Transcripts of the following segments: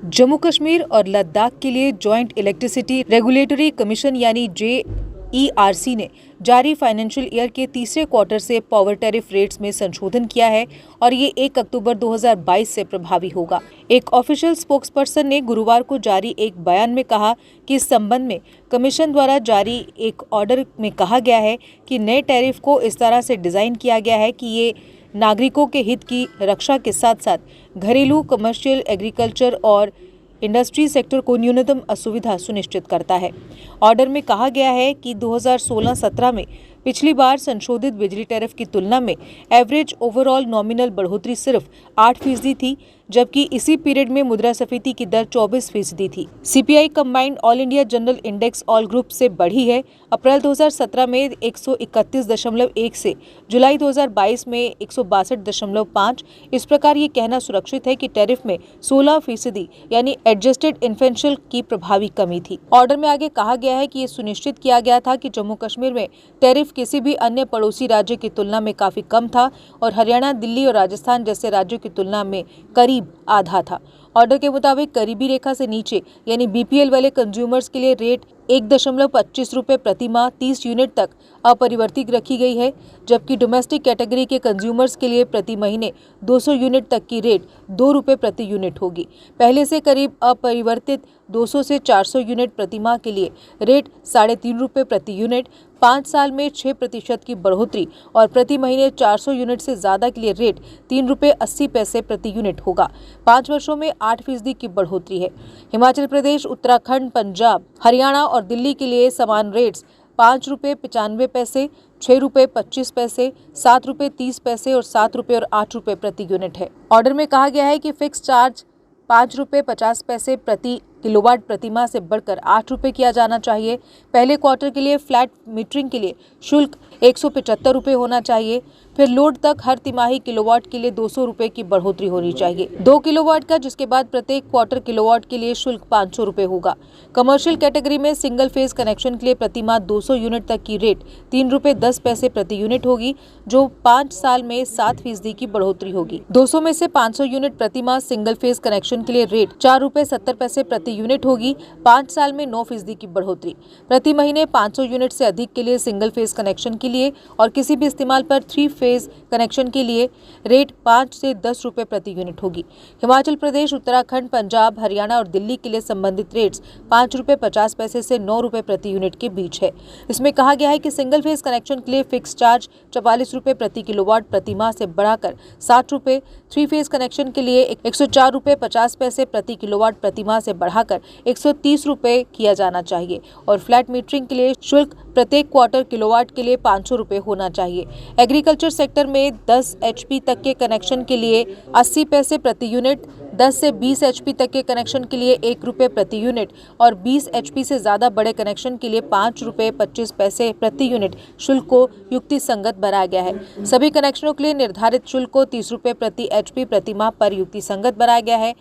जम्मू कश्मीर और लद्दाख के लिए जॉइंट इलेक्ट्रिसिटी रेगुलेटरी कमीशन यानी JERC ने जारी फाइनेंशियल ईयर के तीसरे क्वार्टर से पावर टैरिफ रेट्स में संशोधन किया है और ये 1 अक्टूबर 2022 से प्रभावी होगा। एक ऑफिशियल स्पोक्सपर्सन ने गुरुवार को जारी एक बयान में कहा कि इस संबंध में कमीशन द्वारा जारी एक ऑर्डर में कहा गया है कि नए टैरिफ को इस तरह से डिजाइन किया गया है कि ये नागरिकों के हित की रक्षा के साथ साथ घरेलू, कमर्शियल, एग्रीकल्चर और इंडस्ट्री सेक्टर को न्यूनतम असुविधा सुनिश्चित करता है। ऑर्डर में कहा गया है कि 2016-17 में पिछली बार संशोधित बिजली टैरिफ की तुलना में एवरेज ओवरऑल नॉमिनल बढ़ोतरी सिर्फ 8% थी, जबकि इसी पीरियड में मुद्रास्फीति की दर 24% थी। CPI combined all India general index all group से बढ़ी है। अप्रैल 2017 में 131.1 से जुलाई 2022 में 162.5। इस प्रकार ये कहना सुरक्षित है कि टैरिफ में 16% यानी एडजस्टेड इन्फ्लेशन की प्रभावी कमी थी। ऑर्डर में आगे कहा गया है कि ये सुनिश्चित किया गया था कि जम्मू कश्मीर में टैरिफ किसी भी अन्य पड़ोसी राज्य की तुलना में काफी कम था और हरियाणा, दिल्ली और राजस्थान जैसे राज्यों की तुलना में करीब आधा था। ऑर्डर के मुताबिक गरीबी रेखा से नीचे यानी BPL वाले कंज्यूमर्स के लिए रेट 1.25 रुपये प्रति माह 30 यूनिट तक अपरिवर्तित रखी गई है, जबकि डोमेस्टिक कैटेगरी के कंज्यूमर्स के लिए प्रति महीने 200 यूनिट तक की रेट 2 रुपये प्रति यूनिट होगी। पहले से करीब अपरिवर्तित 200 से 400 यूनिट प्रति माह के लिए रेट 3.5 रुपये प्रति यूनिट, 5 साल में 6% की बढ़ोतरी और प्रति महीने 400 यूनिट से ज्यादा के लिए रेट 3 रुपये 80 पैसे प्रति यूनिट होगा। 5 वर्षों में 8% की बढ़ोतरी है। हिमाचल प्रदेश, उत्तराखंड, पंजाब, हरियाणा और दिल्ली के लिए समान रेट्स 5 रुपये 95 पैसे, 6 रुपये 25 पैसे, 7 रुपये 30 पैसे और 7 रुपये और 8 रुपये प्रति यूनिट है। ऑर्डर में कहा गया है कि फिक्स चार्ज 5 रुपये 50 पैसे प्रति किलोवाट प्रति माह से बढ़कर 8 रुपये किया जाना चाहिए। पहले क्वार्टर के लिए फ्लैट मीटरिंग के लिए शुल्क 175 रुपये होना चाहिए। फिर लोड तक हर तिमाही किलोवाट के लिए 200 रुपये की बढ़ोतरी होनी चाहिए 2 किलोवाट का, जिसके बाद प्रत्येक क्वार्टर किलोवाट के लिए शुल्क 500 रुपये होगा। कमर्शियल कैटेगरी में सिंगल फेज कनेक्शन के लिए प्रति माह 200 यूनिट तक की रेट 3 रुपये 10 पैसे प्रति यूनिट होगी, जो 5 साल में 7% की बढ़ोतरी होगी। 200 में से 500 यूनिट प्रति माह सिंगल फेज कनेक्शन के लिए रेट 4 रुपये 70 पैसे प्रति यूनिट होगी, 5 साल में 9% की बढ़ोतरी। प्रति महीने 500 यूनिट से अधिक के लिए सिंगल फेज कनेक्शन के लिए और किसी भी इस्तेमाल पर 3 फेज कनेक्शन के लिए रेट 5 से 10 रुपये प्रति यूनिट होगी। हिमाचल प्रदेश, उत्तराखंड, पंजाब, हरियाणा और दिल्ली के लिए संबंधित रेट्स 5 रुपये 50 पैसे से 9 रुपये प्रति यूनिट के बीच है। इसमें कहा गया है कि सिंगल फेज कनेक्शन के लिए फिक्स चार्ज 44 रुपये प्रति किलोवाट प्रति माह से बढ़ाकर 60 रुपये, 3 फेज कनेक्शन के लिए 104 रुपये 50 पैसे प्रति किलोवाट प्रति माह से बढ़ाकर 130 रुपये किया जाना चाहिए और फ्लैट मीटरिंग के लिए शुल्क प्रत्येक क्वार्टर किलोवाट के लिए 500 रुपये होना चाहिए। एग्रीकल्चर सेक्टर में 10 HP तक के कनेक्शन के लिए 80 पैसे प्रति यूनिट, 10 से 20 HP तक के कनेक्शन के लिए 1 रुपये प्रति यूनिट और 20 HP से ज्यादा बड़े कनेक्शन के लिए 5 रुपये 25 पैसे प्रति यूनिट शुल्क को युक्ति संगत बनाया गया है। सभी कनेक्शनों के लिए निर्धारित शुल्क को 30 रुपये प्रति HP प्रति माह पर युक्ति संगत बनाया गया है।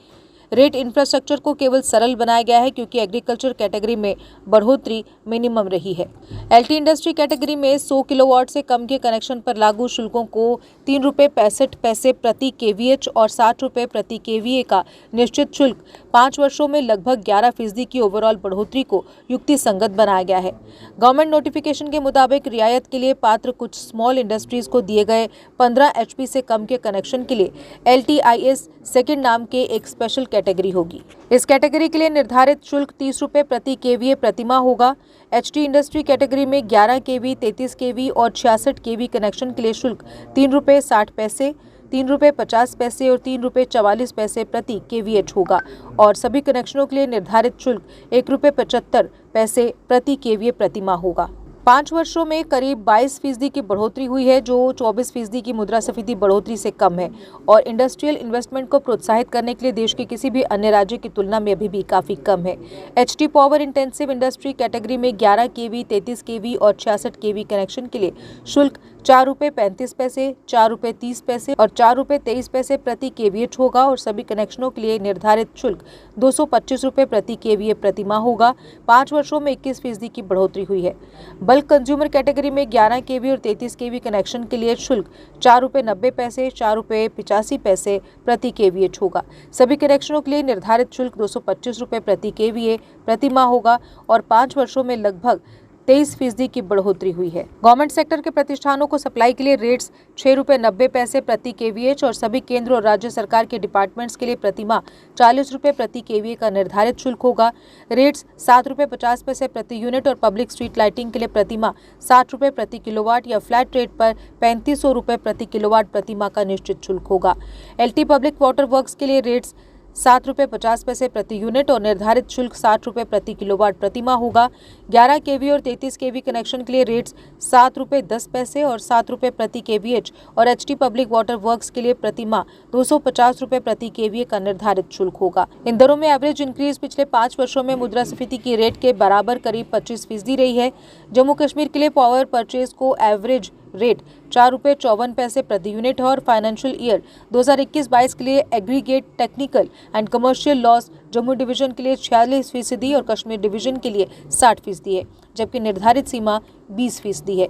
रेट इंफ्रास्ट्रक्चर को केवल सरल बनाया गया है क्योंकि एग्रीकल्चर कैटेगरी में बढ़ोतरी मिनिमम रही है। LT इंडस्ट्री कैटेगरी में 100 किलोवाट से कम के कनेक्शन पर लागू शुल्कों को 3 रुपये 65 पैसे प्रति kVH और 60 रुपये प्रति kVA का निश्चित शुल्क 5 वर्षों में लगभग 11% की ओवरऑल बढ़ोतरी को युक्ति संगत बनाया गया है। गवर्नमेंट नोटिफिकेशन के मुताबिक रियायत के लिए पात्र कुछ स्मॉल इंडस्ट्रीज को दिए गए 15 HP से कम के कनेक्शन के लिए LTIS सेकेंड नाम के एक स्पेशल कैटेगरी होगी। इस कैटेगरी के लिए निर्धारित शुल्क 30 रुपये प्रति kVA प्रति माह होगा। HT इंडस्ट्री कैटेगरी में 11 kV, 33 kV और 66 kV कनेक्शन के लिए शुल्क 3 रुपये 60 पैसे, 3 रुपये 50 पैसे और 3 रुपये 44 पैसे प्रति kVH होगा और सभी कनेक्शनों के लिए निर्धारित शुल्क 1 रुपये 75 पैसे प्रति kVA प्रति माह होगा। 5 वर्षों में करीब 22% की बढ़ोतरी हुई है, जो 24% की मुद्रास्फीति बढ़ोतरी से कम है और इंडस्ट्रियल इन्वेस्टमेंट को प्रोत्साहित करने के लिए देश के किसी भी अन्य राज्य की तुलना में अभी भी काफी कम है। HT power intensive industry category में 11 kV, 33 kV और 66 kV कनेक्शन के लिए शुल्क ₹4.35, ₹4.30 और ₹4.23 प्रति kVH होगा और सभी कनेक्शनों के लिए निर्धारित शुल्क ₹225 प्रति kVA प्रति माह होगा। 5 वर्षों में 21% की बढ़ोतरी हुई है। बल्क कंज्यूमर कैटेगरी में 11 kV और 33 kV कनेक्शन के लिए शुल्क ₹4.90, ₹4.85 प्रति kVH होगा। सभी कनेक्शनों के लिए निर्धारित शुल्क ₹225 प्रति kVA प्रति माह होगा और 5 वर्षों में लगभग 23% की बढ़ोतरी हुई है। गवर्नमेंट सेक्टर के प्रतिष्ठानों को सप्लाई के लिए रेट्स ₹6.90 प्रति kVH और सभी केंद्र और राज्य सरकार के डिपार्टमेंट्स के लिए प्रति माह ₹40 प्रति kVA का निर्धारित शुल्क होगा। रेट्स ₹7.50 प्रति यूनिट और पब्लिक स्ट्रीट लाइटिंग के लिए प्रति माह ₹60 प्रति किलोवाट या फ्लैट रेट पर ₹3500 प्रति किलोवाट प्रति माह का निश्चित शुल्क होगा। एलटी पब्लिक वाटर वर्क्स के लिए रेट्स ₹7.50 प्रति यूनिट और निर्धारित शुल्क ₹60 प्रति किलोवाट प्रति माह होगा। 11 kV और 33 kV कनेक्शन के लिए रेट्स ₹7.10 और ₹7 प्रति kVH और एचटी पब्लिक वाटर वर्क्स के लिए प्रति माह ₹250 प्रति kVA का निर्धारित शुल्क होगा। इन दरों में एवरेज इंक्रीज पिछले 5 वर्षों में मुद्रास्फीति की रेट के बराबर करीब 25% रही है। जम्मू कश्मीर के लिए पावर परचेज को एवरेज रेट ₹4.54 प्रति यूनिट है और फाइनेंशियल ईयर 2021-22 के लिए aggregate technical and commercial loss Jammu division के लिए 46% और कश्मीर डिवीजन के लिए 60% है, जबकि निर्धारित सीमा 20% है।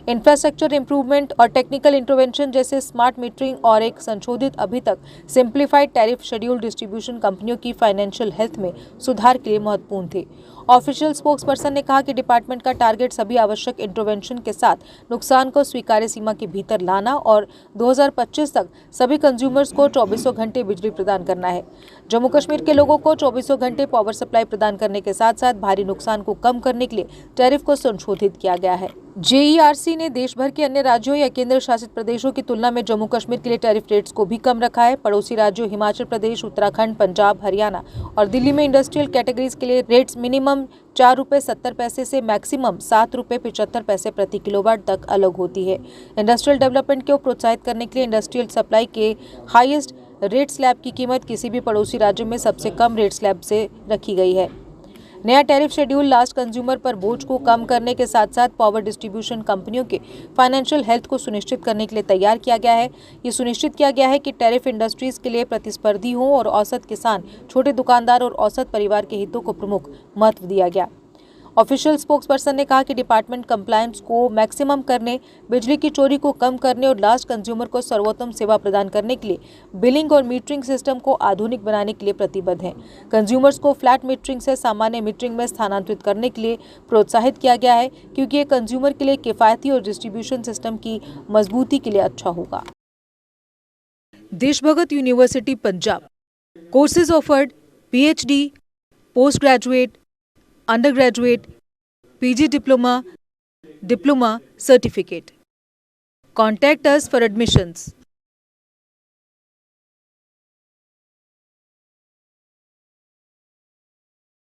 इंफ्रास्ट्रक्चर इंप्रूवमेंट और टेक्निकल इंटरवेंशन जैसे स्मार्ट मीटरिंग और एक संशोधित अभी तक सिंप्लीफाइड टैरिफ शेड्यूल डिस्ट्रीब्यूशन कंपनियों की फाइनेंशियल हेल्थ में सुधार के लिए महत्वपूर्ण थे। ऑफिशियल स्पोक्सपर्सन ने कहा कि डिपार्टमेंट का टारगेट सभी आवश्यक इंटरवेंशन के साथ नुकसान को स्वीकार्य सीमा के भीतर लाना और 2025 तक सभी कंज्यूमर्स को 24 घंटे बिजली प्रदान करना है। जम्मू कश्मीर के लोगों को 24 घंटे पावर सप्लाई प्रदान करने के साथ साथ भारी नुकसान को कम करने के लिए टैरिफ को संशोधित किया गया है। जेईआरसी ने देश भर के अन्य राज्यों या केंद्र शासित प्रदेशों की तुलना में जम्मू कश्मीर के लिए टैरिफ रेट्स को भी कम रखा है। पड़ोसी राज्यों हिमाचल प्रदेश, उत्तराखंड, पंजाब, हरियाणा और दिल्ली में इंडस्ट्रियल कैटेगरीज के लिए रेट्स मिनिमम ₹4.70 से मैक्सिमम ₹7.75 प्रति किलोवाट तक अलग होती है। इंडस्ट्रियल डेवलपमेंट को प्रोत्साहित करने के लिए इंडस्ट्रियल सप्लाई के हाईएस्ट रेट स्लैब की कीमत किसी भी पड़ोसी राज्य में सबसे कम रेट स्लैब से रखी गई है। नया टैरिफ शेड्यूल लास्ट कंज्यूमर पर बोझ को कम करने के साथ साथ पावर डिस्ट्रीब्यूशन कंपनियों के फाइनेंशियल हेल्थ को सुनिश्चित करने के लिए तैयार किया गया है। ये सुनिश्चित किया गया है कि टैरिफ इंडस्ट्रीज के लिए प्रतिस्पर्धी हो और औसत किसान, छोटे दुकानदार और औसत परिवार के हितों को प्रमुख महत्व दिया गया। ऑफिशियल स्पोक्सपर्सन ने कहा कि डिपार्टमेंट कंप्लायंस को मैक्सिमम करने, बिजली की चोरी को कम करने और लास्ट कंज्यूमर को सर्वोत्तम सेवा प्रदान करने के लिए बिलिंग और मीटरिंग सिस्टम को आधुनिक बनाने के लिए प्रतिबद्ध है। कंज्यूमर्स को फ्लैट मीटरिंग से सामान्य मीटरिंग में स्थानांतरित करने के लिए प्रोत्साहित किया गया है, क्योंकि ये कंज्यूमर के लिए किफायती और डिस्ट्रीब्यूशन सिस्टम की मजबूती के लिए अच्छा होगा। Deshbhagat university Punjab courses offered PhD, post graduate, undergraduate, PG diploma, certificate. Contact us for admissions.